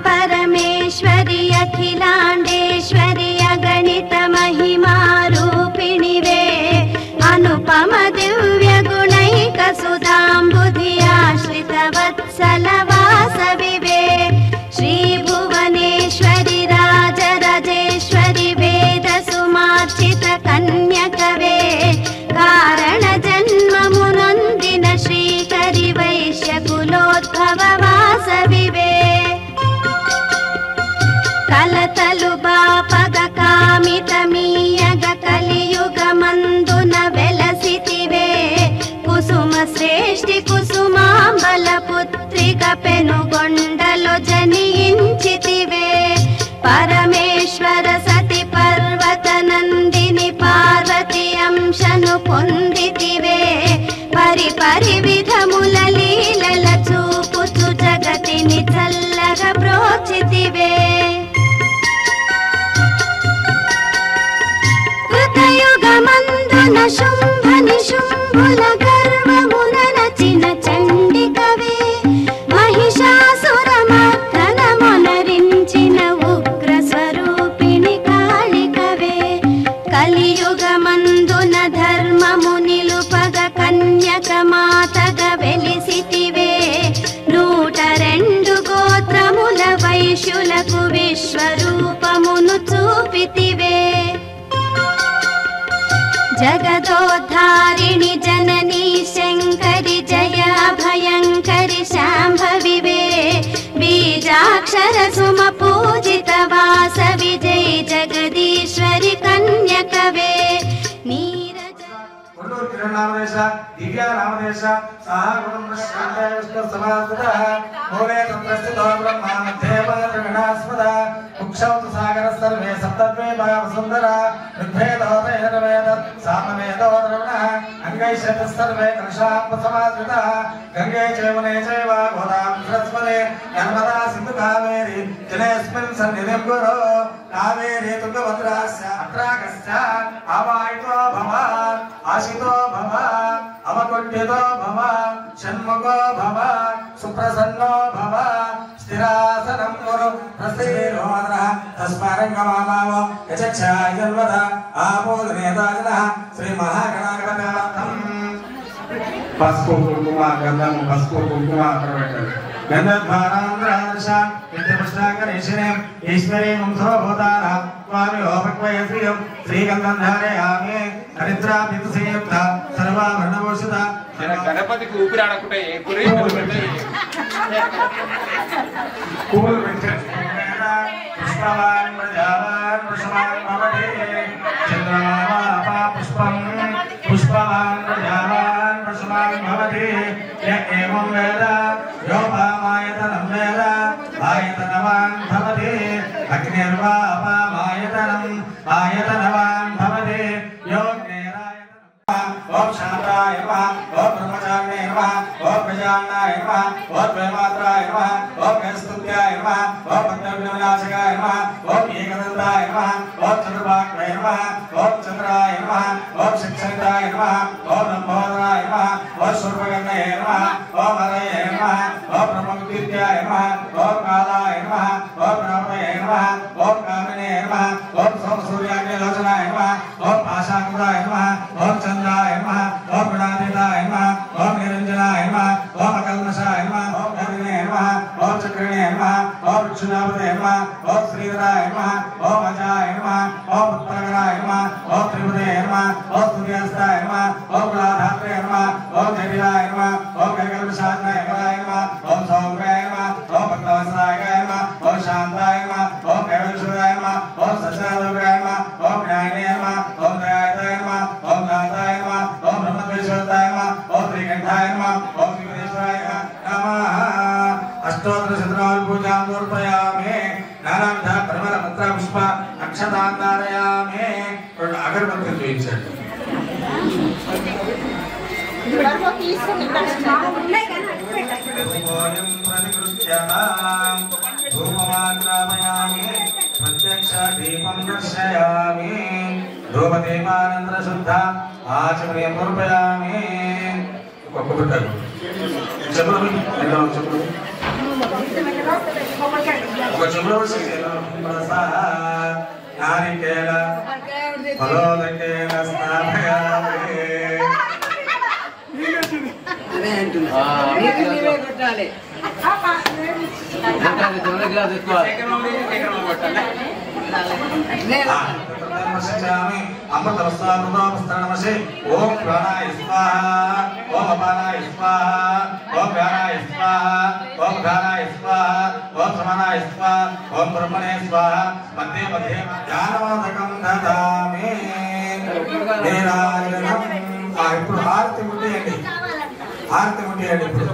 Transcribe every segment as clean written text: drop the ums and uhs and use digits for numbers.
परमेश्वरि अखिलाण्डेश्वरि अगणित महिमा रूपिणिवे अनुपम दिव्य गुणैक सुधाम्बुधि आश्रित वत्सल वासविवे श्री भुवनेश्वरि राजराजेश्वरि वेद सुमार्चित कन्यकवे कारण जन्म मुनोंदिन श्रीकरि वैश्य कुलोद्भव वासविवे कलतलु बापग कामितमीयग कलियुग मंदुन वेलसितिवे कुसुम श्रेष्ठि कुसुमांबल पुत्रिक पेनुगोंडलो जनिंचितिवे परमेश्वर सति पर्वत नंदिनि पार्वती अंशनु पोंदितिवे परि परि विधमुल लीलल चूपुचु जगतिनि चल्लग प्रोचितिवे कृतयुगमंदुन शुंभ निशुंभुल गर्वमुन नचिन चंडिकवे महिषासुर मर्दन मोनरिंचिन उग्र स्वरूपिणि कालिकवे कलियुगमंदुन धर्ममु निलुपग कन्यक मातग वेलिसितिवे 102 गोत्रमुल वैश्युలకు विश्वरूपमुनु చూపితివే जगदोद्धारिणि जननी शंकरि जया भयंकरि शांभविवे बीजाक्षर सुम पूजित वासवि जय जगदीश्वरि कन्यकवे नामदेश दिव्या नामदेश सागुणं श्रींदे विष्णु समास्वतः मूले तत्रस्थितो ब्रह्मा मध्ये वदृगणास्वतः कुक्षौत सागर सर्वे सप्तद्वीपा वसुंधरा ऋग्वेदो वेदवेद सामवेदो द्रवणः अंगैश्च सर्वे कलशापसमाश्रितः गंगे चैवने चैव गोदावरी सरस्वती नर्मदा सिन्धु कावेरी जलेऽस्मिन् सन्निधिं कुरु कावेरी तुङ्गभद्रास्य अत्रागस्य आवाहितो भव आशितो भव अवकुण्ठितो भव षण्मुखो भव सुप्रसन्नो भव स्थिरासनं कुरु प्रसीदोदरः तस्मारङ्गमामावो यचक्षायन्वद आमोदनेताजनः श्रीमहागणागणपतिं पस्पु कुङ्कुमा गन्धं पस्पु कुङ्कुमा प्रवेशः गन्धद्वारान्द्रादर्शा नित्यपुष्टाकरेशिनीं ईश्वरीं वंशोभूतानः स्वामी ओपक्वयश्रियं श्रीगन्धं धारयामि हरिद्राभिषेयुक्ता सर्वाभरणभूषिता गणपति को ऊपर आड़कुटे पूरे पूल विचर पुष्पवान प्रजावान पुष्पवान भवते चंद्रमा पा पुष्पम पुष्पवान प्रजावान पुष्पवान भवते य एवं वेद यो पामायतनं वेद आयतनवान भवते अग्निर्वा पामायतनं आयतनवान भवते यो ओम शांताय नमः ओम ब्रह्मचारिणे नमः ओम प्रजानाय नमः ओम प्रेमात्राय नमः ओम कस्तुत्याय नमः ओम भक्तविनाशकाय नमः ओम एकदन्ताय नमः ओम चतुर्भाग्याय नमः ओम चंद्राय नमः ओम शिक्षिताय नमः ओम लंबोदराय नमः ओम सूर्यगन्धाय नमः ओम हरये नमः ओम ब्रह्मविद्याय नमः ओम कालाय नमः ओम ब्रह्मणे नमः ओम कामिने नमः ओम सोमसूर्याग्निलोचनाय नमः ओम पाशांकुराय नमः ओम चंद्राय नमः ओम गणातीताय नमः ओम निरंजनाय नमः ओम अकल्मषाय नमः ओम हरिणे नमः ओम चक्रिणे नमः ओम विष्णुनाभते नमः ओम श्रीधराय नमः ओम अजाय नमः ओम उत्तरगणाय नमः ओम त्रिपुरे नमः ओम सूर्यास्ताय नमः ओम गुणाधात्रे नमः ओम जटिलाय नमः ओम गगनविशाखाय नमः ओम सौम्याय नमः ओम भक्तवत्सलाय नमः ओम शांताय नमः ओम कैवल्यशूराय नमः ओम सच्चिदानंदाय नमः ओम ज्ञानिने नमः ओम दयाताय नमः ओम दाताय नमः ओम ब्रह्मद्वेषाय नमः ओम श्रीकंठाय नमः ओम श्रीवेश्वराय नमः अष्टोत्तर शतनाम पूजां समर्पयामि नानाविध परिमल मंत्र पुष्प अक्षतान् धारयामि अगरबत्ती చూయించండి ఓయం ప్రతికృత్యతాం ధూమమాగ్రామయామి ప్రత్యక్ష దీపం దర్శయామి ధూమదీపానంతర శుద్ధ ఆచమనీయం సమర్పయామి ఒక్కొక్కటి చెప్పులు చెప్పులు నారికేల ఫలోదకేన స్నాపయామి. అమృతవస్తామృతమస్తనమసి ఓం ప్రాణాయ స్వాహా ఓం అపానాయ స్వాహా ఓం వ్యానాయ స్వాహా ఓం ధానాయ స్వాహా ఓం సమానాయ స్వాహా ఓం బ్రహ్మణే స్వాహా మధ్య మధ్య జ్ఞానోదకం దదామి. ఇప్పుడు హారతి ముట్టేయండి, హారతి ముట్టేయండి. ఇప్పుడు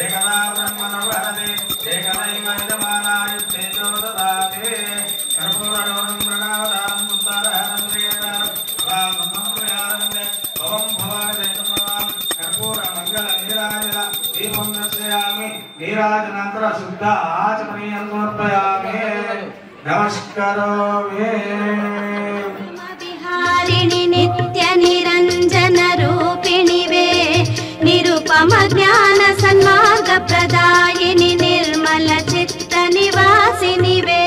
ఏకదా బ్రహ్మణ వరదే ఏకదైవ యజమానాయ తేజోదదాతే కర్పూరగౌరం ప్రణాదాం సుందరహరం ప్రియతాం రామమంత్రయానందే ఓం భవాజయతమవాం కర్పూర మంగళ నీరాజన దీపం దర్శయామి. నీరాజనాంతర శుద్ధ ఆచమనీయం సమర్పయామి. నమస్కారోమి. విహారిణి నిత్య నిరంజన రూపిణివే నిరుపమ జ్ఞాన సన్మార్గ ప్రదాయిని నిర్మల చిత్త నివాసినివే.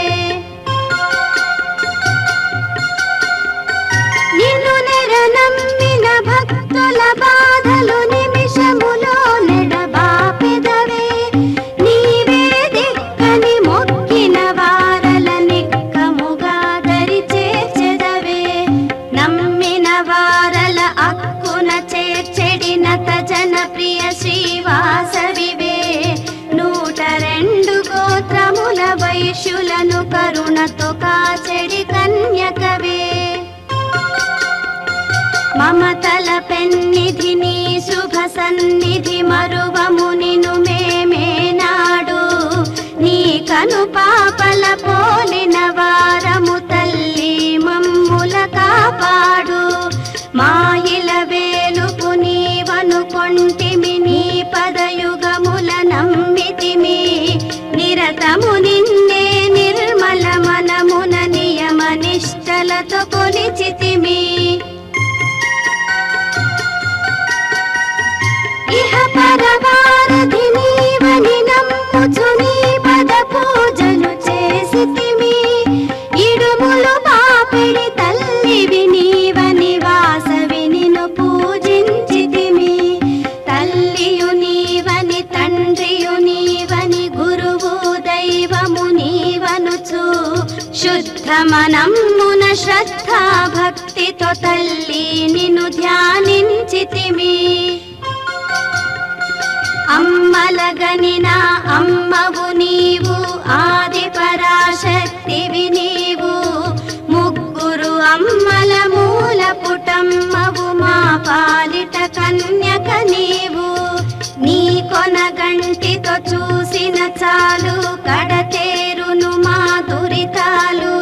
నిన్ను నెరనమ్మిన భక్తుల బాధలు నిమిషములో నెడబాపెదవే. నీవే దిక్కని మొక్కిన వారల నిక్కముగా దరి చేర్చెదవే. నమ్మిన వారల అక్కున చేర్చెడినత జనప్రియ శ్రీవాసవివే. 102 గోత్రముల వైశ్యులను కరుణతో కాచెడి కన్యకవే. మమతల పెన్నిధి నీ శుభ సన్నిధి మరువము నిను మేమేనాడు. నీ కను పాపల పోలిన వారము తల్లి మమ్ముల కాపాడు. మాయిల వేలుపు నీవనుకొంటిమి నీ పదయుగముల నమ్మితిమి. నిరతము నిన్నే నిర్మల మనమున నియమ నిష్టలతో కొలిచితిమి. ఇహ పరవారధి నీవని నమ్ముచు నీ పద పూజలు చేసితిమి. ఇడుములు బాపిడి తల్లివి నీవని వాసవి నిన్ను పూజించితిమి. తల్లియు నీవని తండ్రియు నీవని గురువు దైవము నీవనుచు శుద్ధ మనమ్మున శ్రద్ధా భక్తితో తల్లి నిన్ను ధ్యానించితిమి. అమ్మలగనిన అమ్మవు నీవు ఆది పరాశక్తివి నీవు. ముగ్గురు అమ్మల మూల పుటమ్మవు మా పాలిట కన్యక నీవు. నీ కొనగంటితో చూసిన చాలు కడతేరును మా దురితాలు.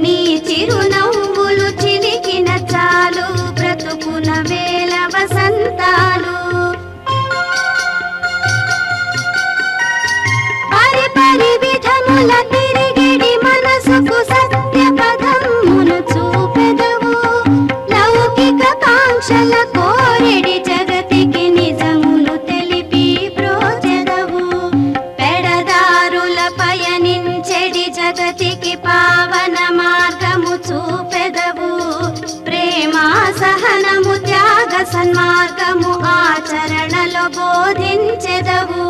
నీ చిరునవ్వులు చిలికిన చాలు బ్రతుకున వేల వసంతాలు. పరి విధముల తిరిగిడి మనసుకు సత్య పదమును చూపెదవు. లౌకిక కాంక్షల కోరిడి జగతికి నిజములు తెలిపి ప్రోచెదవు. పెడదారుల పయనించెడి జగతికి పావన మార్గము చూపెదవు. ప్రేమ సహనము త్యాగ సన్మార్గము ఆచరణలో బోధించెదవు.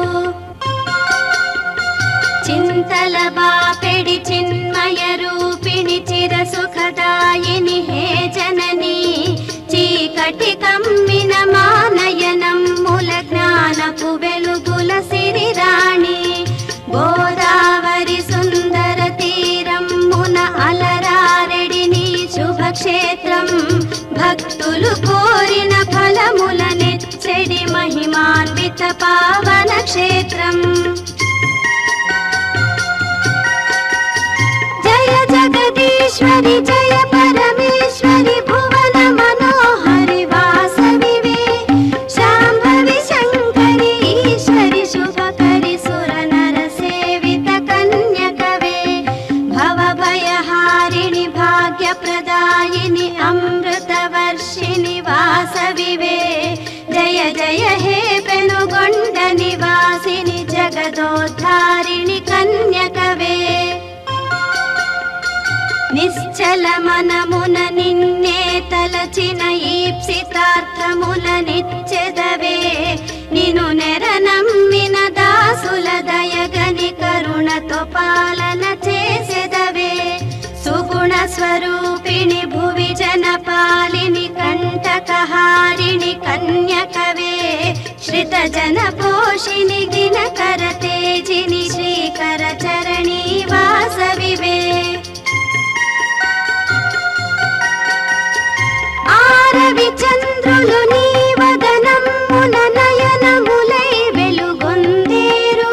చింతల బాపెడి చిన్మయ రూపిణి చిర సుఖదాయిని హే జనని. చీకటి కమ్మిన మానయనమ్ముల జ్ఞానపు వెలుగుల సిరిరాణి. గోదావరి సుందర తీరమ్మున అలరారెడి నీ శుభక్షేత్రం. భక్తులు కోరిన ఫలముల నెచ్చెడి మహిమాన్విత పావన క్షేత్రం. జగదీశ్వరి జయ పరమేశ్వరి భువన మనోహరి వాసవివే. శాంభవి శంకరి ఈశ్వరి శుభకరి సుర నర సేవిత కన్యకవే. భవ భయహారిణి భాగ్య ప్రదాయిని అమృత వర్షిణి వాసవివే. జయ జయ హే పెనుగొండ నివాసిని జగదోద్ధారిణి కన్యకవే నిశ్చల మనమున నిన్నే తలచిన ఈప్సితార్థములనిచ్చెదవే నిను నెరనమ్మిన దాసుల దయగని కరుణతో పాలన చేసెదవే సుగుణ స్వరూపిణి భువి జనపాలిని కంటకహారిణి కన్యకవే శ్రిత జన పోషిణి దినకర తేజిని శ్రీకర చరణీ వాసవివే ఆరవి చంద్రులు నీ వదనమ్మున నయనములై వెలుగొందేరు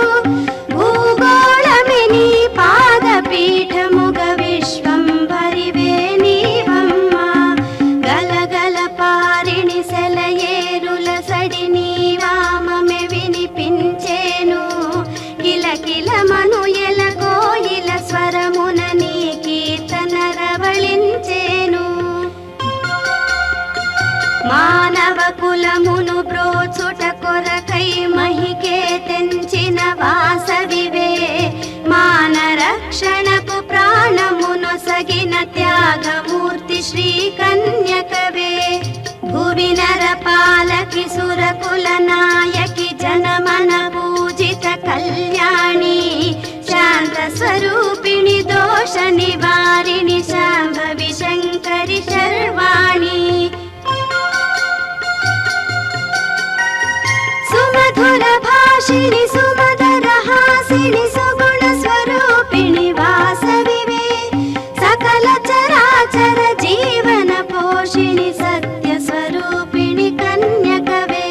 భూగోళమే నీ పాదపీఠముగ విశ్వంభరివే నీవమ్మ గలగల పారిణి సెలయేరుల సడి నీ వామమె వినిపించేను కిలకిల మను ఎలగోయిల స్వరమున నీ కీర్తన రవళించేను మానవ కులమును బ్రోచుట కొరకై మహికే తెంచిన వాసవివే మాన రక్షణకు ప్రాణమును సగిన త్యాగమూర్తి శ్రీ కన్యకవే భువి నరపాలకి సురకుల నాయకి జనమన పూజిత కళ్యాణి శాంత స్వరూపిణి దోష నివారిణి శాంభవి శంకరి శర్వాణి సుమధుర భాషిణి సుమధుర హాసిని సుగుణ స్వరూపిణి వాసవివే సకల చరాచర జీవన పోషిణి సత్య స్వరూపిణి కన్యకవే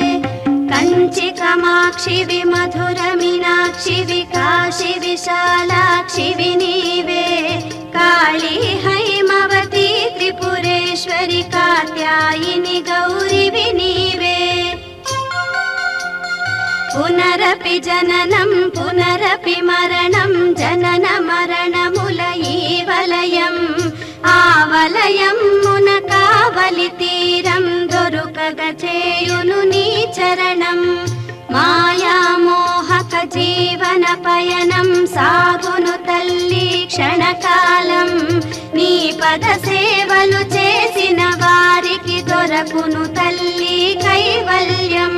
కంచి కమాక్షివి మధుర మీనాక్షివి కాశి విశాలాక్షివి నీవే కాళీ హైమవతి త్రిపురేశ్వరి కాత్యాయిని గౌరివి నీవే పునరపి జననం పునరపి మరణం జనన మరణముల ఈ వలయం ఆవలయం మున కావలి తీరం దొరుకగ చేయును నీ చరణం మాయామోహక జీవన పయనం సాగును తల్లి క్షణకాలం నీ పద సేవలు చేసిన వారికి దొరకును తల్లి కైవల్యం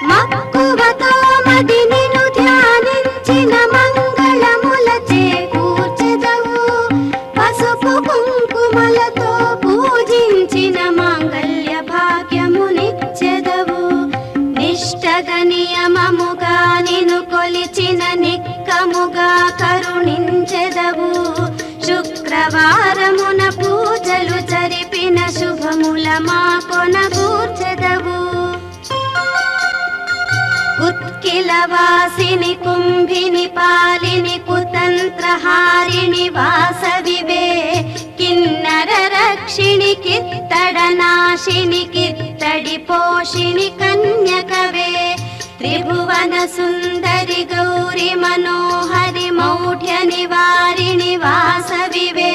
మక్కువతో మది నిన్ను ధ్యానించిన మంగళముల చేకూర్చెదవు పసుపు కుంకుమలతో పూజించిన మాంగళ్య భాగ్యమునిచ్చెదవు నిష్టగ నియమముగా నిన్ను కొలిచిన నిక్కముగా కరుణించెదవు శుక్రవారమున పూజలు జరిపిన శుభముల మా కొనగూర్చెదవు उत्किलवासिनि कुम्भिनि पालिनि कुतन्त्रहारिणि वासविवे किन्नर रक्षिणि कित्तडनाशिनि कित्तडि पोषिणि कन्यकवे त्रिभुवन सुन्दरि गौरि मनोहरि मौढ्य निवारिणि वासविवे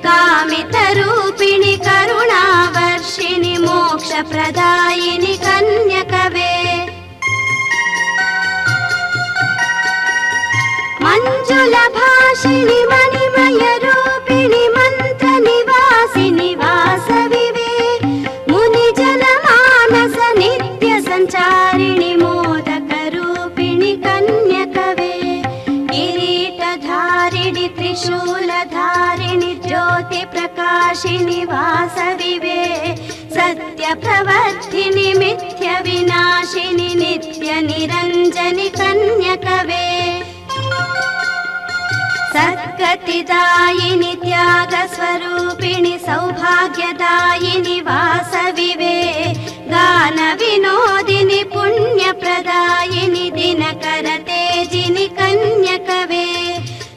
कामितरूपिणि करुणावर्षिणि मोक्षप्रदायिनि कन्यकवे మంజుల భాషిణి మణిమయ రూపిణి మంత్ర నివాసిని వాసవివే ముని జన మానస నిత్య సంచారిణి మోదక రూపిణి కన్యకవే కిరీటధారిణి త్రిశూలధారిణి జ్యోతి ప్రకాశిని వాసవివే సత్య ప్రవర్ధిని మిథ్య వినాశిని నిత్య నిరంజని కన్యకవే सद्गतिदायिनि त्यागस्वरूपिणि सौभाग्यदायिनि वासविवे गानविनोदिनि पुण्यप्रदायिनि दिनकर तेजिनि कन्यकवे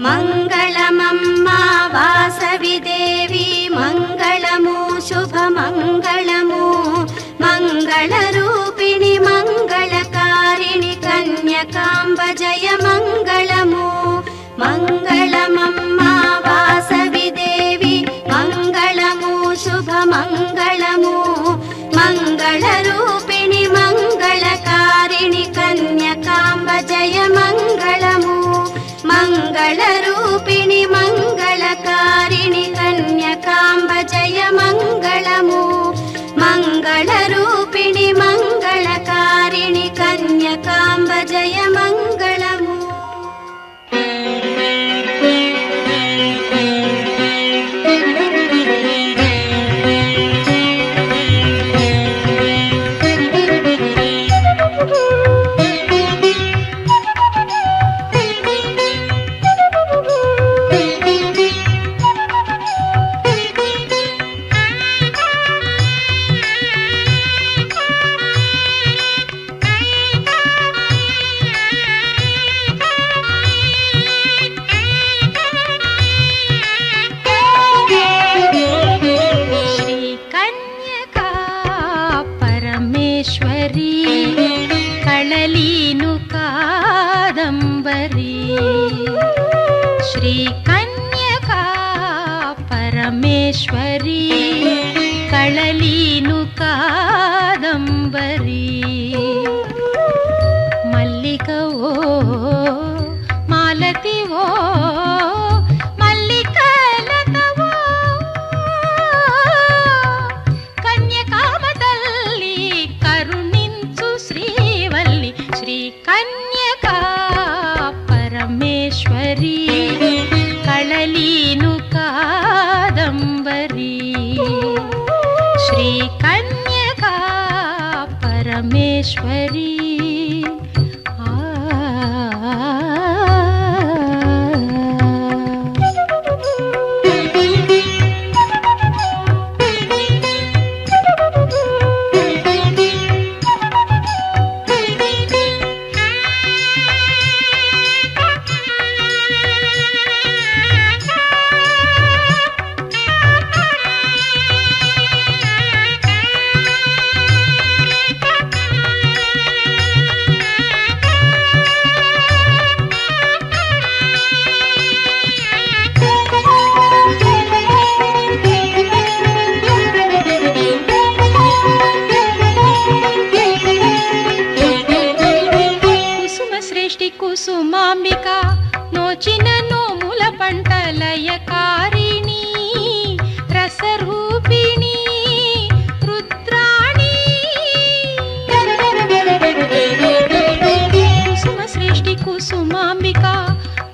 मङ्गलमम्मा वासवि देवी मङ्गलमु शुभमङ्गलमु मङ्गलरूपिणि मङ्गलकारिणि कन्यकाम्ब जय मङ्गलमु मंगलमम्मा वासवि देवी मंगलमु शुभ मंगलमु మంగళరూపిణి మంగళకారిణి కన్యకాంబ జయ మంగళము. మంగళరూపిణి మంగళకారిణి కన్యకాంబ జయ మంగళము. కళలీను కాదంబరి శ్రీ కన్యకా పరమేశ్వరి కళలీను కాదంబరి. మల్లికవో మాలతివో మల్లికలతవో కన్యకామ తల్లి కరుణించు శ్రీవల్లి శ్రీ కన్యకా పరమేశ్వరి కళలీను కాదంబరి శ్రీ కన్యకా పరమేశ్వరి. కుసుమాంబిక నోచిన నోముల పంటలయకారిణి రసరూపిణి రుద్రాణి కుసుమ శ్రేష్ఠి కుసుమాంబిక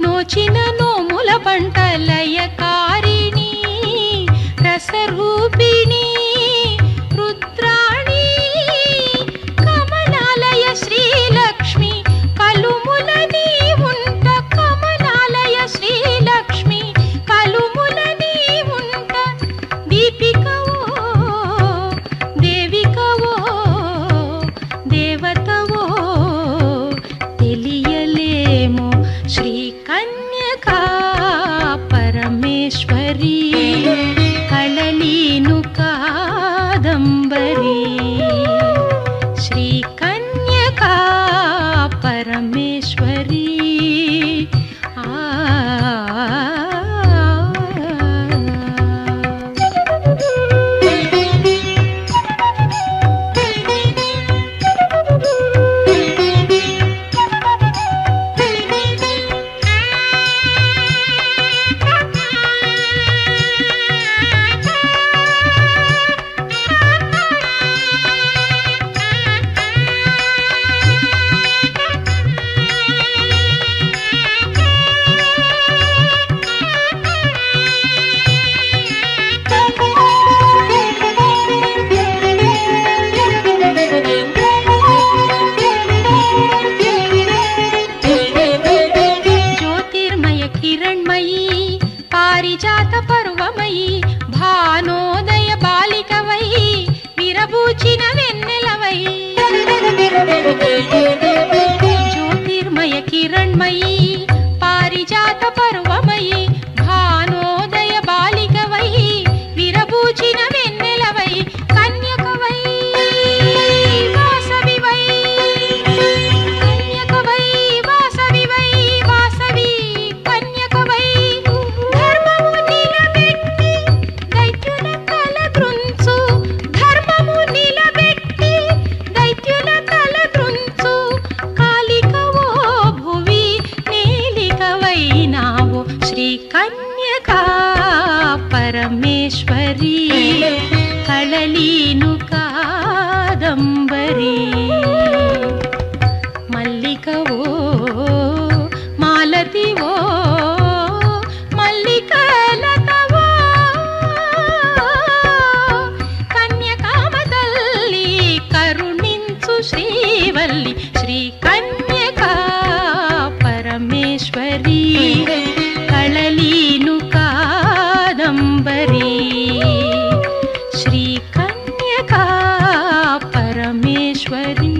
నోచిన నోముల పంటలయకారిణి రసరూపిణి రుద్రాణి కమలాలయ శ్రీలక్ష్మి కలుముల నీ ఉంట కమలాలయ శ్రీలక్ష్మి కలుముల నీ ఉంట దీపికవో దేవికవో దేవతవో తెలియలేమో శ్రీ కన్యకా పరమేశ్వరి కళలీను కాదంబరి శ్రీ కన్యకా పరమేశ్వరి. పరమేశ్వరి మల్లికవో మాలతివో మల్లికలతవో కన్యకామతల్లి కరుణించు శ్రీవల్లి శ్రీ కన్యకా పరమేశ్వరి కళలీను కాదంబరి శ్రీ కన్యకా పరమేశ్వరి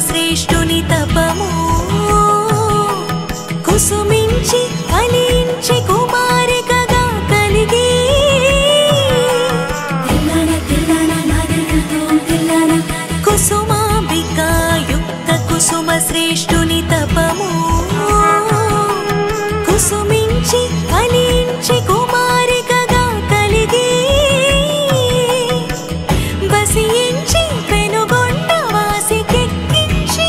శ్రేష్ఠుని తపము కుసుమించి ఫలించి కుమారికగా కలిగి కుసుమాంబికా యుక్త కుసుమ శ్రేష్ఠుని తపము కుసుమించి ఫలించి కుమారికగా కలిగి వసించి పెనుగొండ వాసికెక్కించి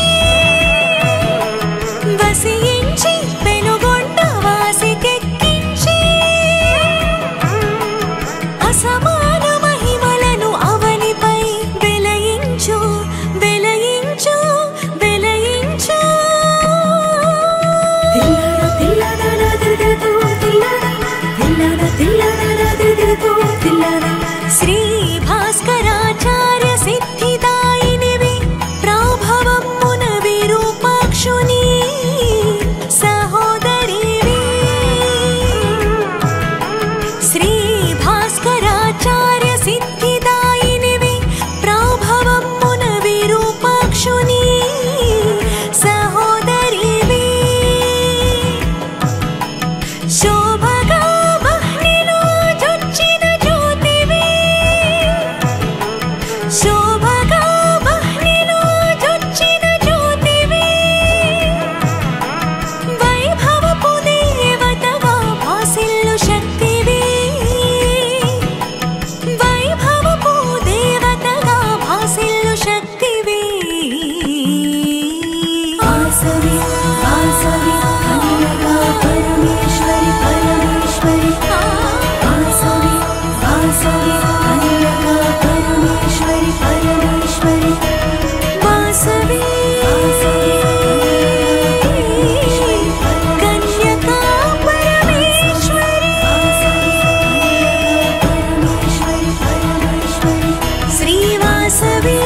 వసించి పెనుగొండ వాసికెక్కించి అసమాన మహిమలను అవనిపై వెలయించు వెలయించు వెలయించు శ్రీ భాస్కరాచార్య సిద్ధిదాయినివి ప్రాభవమున విరూపాక్షుని సహోదరివి శ్రీ భాస్కరాచార్య సిద్ధిదాయినివి ప్రాభవమున విరూపాక్షుని సహోదరివి శోభగా వహ్నిలో జొచ్చిన జ్యోతివి శోభగా వహ్నిలో జొచ్చిన జ్యోతివి వైభవపు దేవతగా భాసిల్లు శక్తివి వైభవపు దేవతగా భాసిల్లు శక్తివి వాసవి వాసవి కన్యకా పరమేశ్వరి పరమేశ్వరి వాసవి వాసవి కన్యకా పరమేశ్వరి పరమేశ్వరి వాసవి కన్యకా పరమేశ్వరి పరమేశ్వరి పరమేశ్వరి శ్రీ వాసవి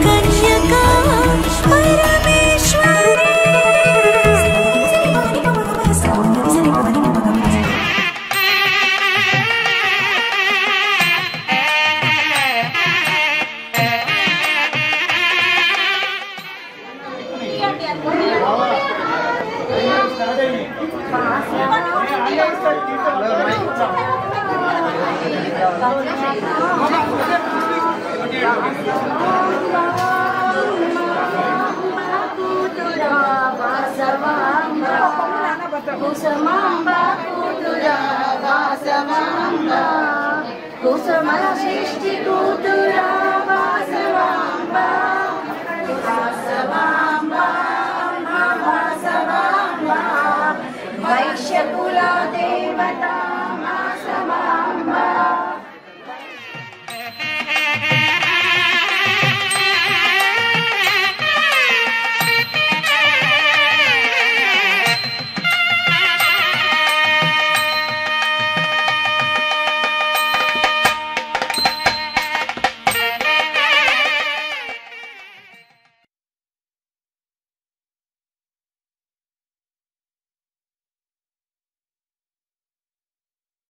కన్యకా పరమేశ్వరి కుసుమాంబ కూతురా వాసవాంబ కుసుమ సృష్టి కూతురా వాసవాంబ వాసవాంబ వాసవాంబ వైశ్యకుల దేవత వాసవాంబ